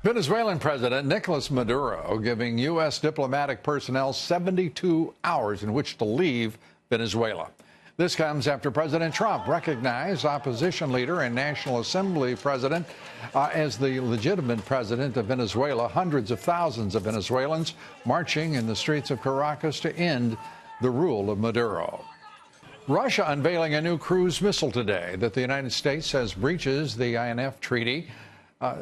Venezuelan President Nicolas Maduro giving U.S. diplomatic personnel 72 hours in which to leave Venezuela. This comes after President Trump recognized opposition leader and National Assembly president as the legitimate president of Venezuela. Hundreds of thousands of Venezuelans marching in the streets of Caracas to end the rule of Maduro. Russia unveiling a new cruise missile today that the United States says breaches the INF Treaty.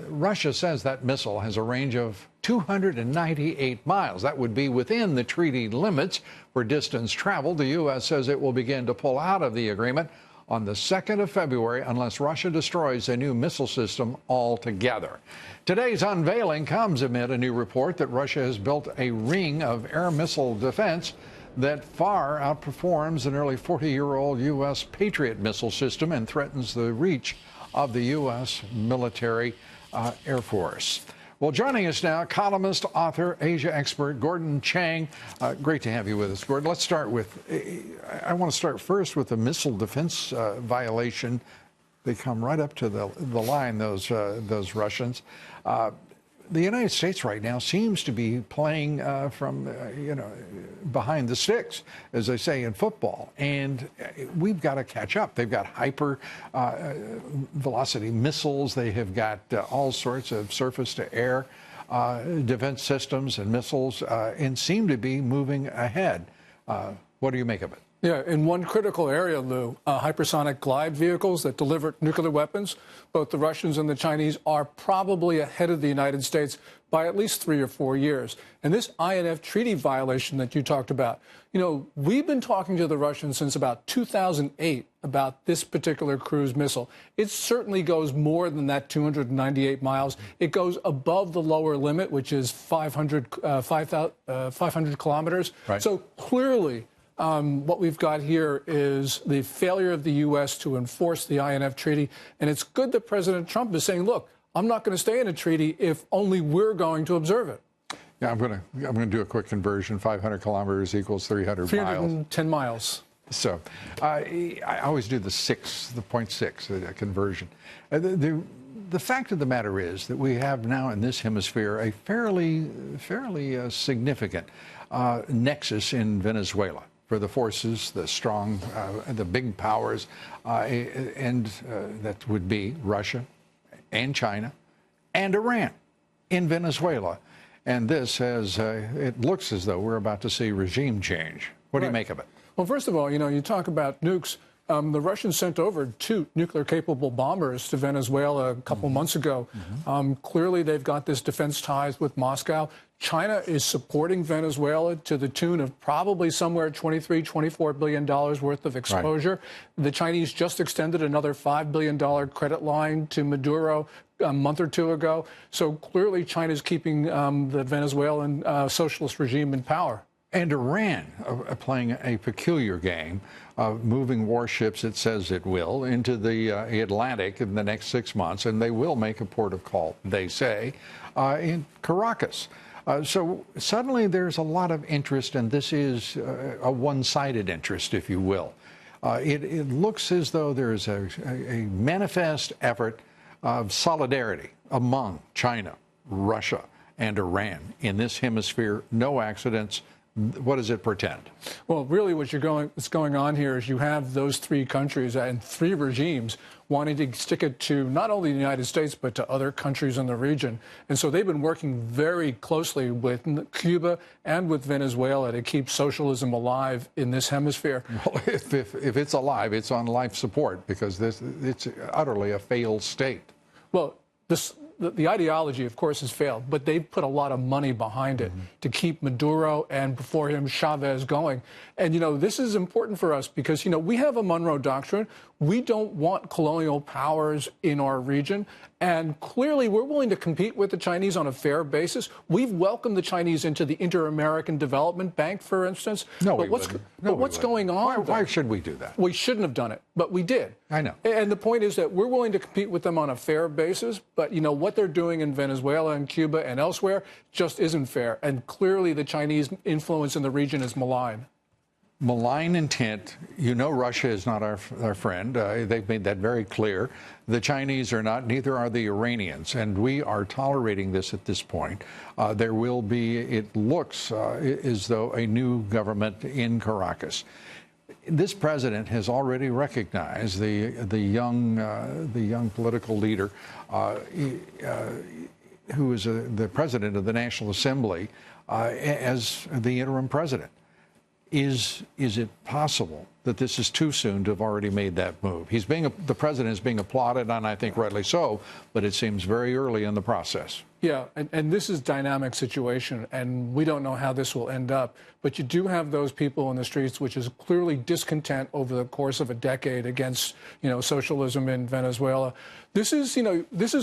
Russia says that missile has a range of 298 miles. That would be within the treaty limits for distance traveled. The U.S. says it will begin to pull out of the agreement on the 2nd of February unless Russia destroys a new missile system altogether. Today's unveiling comes amid a new report that Russia has built a ring of air missile defense that far outperforms the nearly 40-year-old U.S. Patriot missile system and threatens the reach of the U.S. military Air Force. Well, joining us now, columnist, author, Asia expert Gordon Chang. Great to have you with us, Gordon. Let's start with, I want to start first with the missile defense violation. They come right up to the line, those Russians. The United States right now seems to be playing from, behind the sticks, as they say in football. And we've got to catch up. They've got hyper velocity missiles. They have got all sorts of surface to air defense systems and missiles and seem to be moving ahead. What do you make of it? Yeah, in one critical area, Lou, hypersonic glide vehicles that deliver nuclear weapons, both the Russians and the Chinese are probably ahead of the United States by at least 3 or 4 years. And this INF Treaty violation that you talked about, we've been talking to the Russians since about 2008 about this particular cruise missile. It certainly goes more than that 298 miles. It goes above the lower limit, which is 500 kilometers. Right. So clearly, what we've got here is the failure of the U.S. to enforce the INF Treaty. And it's good that President Trump is saying, look, I'm not going to stay in a treaty if only we're going to observe it. Yeah, I'm going to do a quick conversion. 500 kilometers equals 300 miles. 310 miles. So I always do the 0.6 conversion. The fact of the matter is that we have now in this hemisphere a fairly significant nexus in Venezuela for the forces, the strong, the big powers, and that would be Russia and China and Iran in Venezuela. And this has, it looks as though we're about to see regime change. What do you make of it? Well, first of all, you talk about nukes. The Russians sent over 2 nuclear-capable bombers to Venezuela a couple months ago. Clearly, they've got this defense ties with Moscow. China is supporting Venezuela to the tune of probably somewhere $23, $24 billion worth of exposure. Right. The Chinese just extended another $5 billion credit line to Maduro a month or two ago. So clearly, China's keeping the Venezuelan socialist regime in power. And Iran playing a peculiar game of moving warships, it says it will, into the Atlantic in the next 6 months, and they will make a port of call, they say, in Caracas. So suddenly there's a lot of interest, and this is a one-sided interest, if you will. It looks as though there's a manifest effort of solidarity among China, Russia, and Iran in this hemisphere. No accidents. What does it portend? Well, really what's going on here is you have those 3 countries and 3 regimes wanting to stick it to not only the United States, but to other countries in the region. And so they've been working very closely with Cuba and with Venezuela to keep socialism alive in this hemisphere. Well, if it's alive, it's on life support because it's utterly a failed state. Well, the ideology, of course, has failed, but they've put a lot of money behind it to keep Maduro and before him Chavez going. And, this is important for us because, we have a Monroe Doctrine. We don't want colonial powers in our region. And clearly, we're willing to compete with the Chinese on a fair basis. We've welcomed the Chinese into the Inter-American Development Bank, for instance. No, but what's going on? Why should we do that? We shouldn't have done it, but we did. I know. And the point is that we're willing to compete with them on a fair basis. But, what they're doing in Venezuela and Cuba and elsewhere just isn't fair. And clearly, the Chinese influence in the region is malign. malign intent. You know, Russia is not our friend. They've made that very clear. The Chinese are not, neither are the Iranians, and we are tolerating this at this point. There will be, it looks as though, a new government in Caracas. This president has already recognized the young political leader who is the president of the National Assembly as the interim president. Is it possible that this is too soon to have already made that move? The president is being applauded, and I think rightly so, but it seems very early in the process. Yeah, and this is a dynamic situation, and we don't know how this will end up. But you do have those people in the streets, which is clearly discontent over the course of a decade against, socialism in Venezuela. This is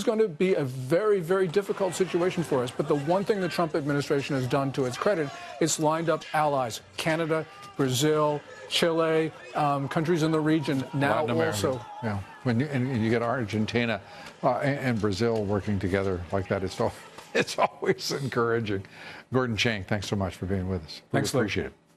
going to be a very, very difficult situation for us. But the one thing the Trump administration has done, to its credit, it's lined up allies: Canada, Brazil, Chile, countries in the region. Now also, yeah. And you get Argentina and Brazil working together like that, it's always encouraging. Gordon Chang, thanks so much for being with us. Thanks, We appreciate it.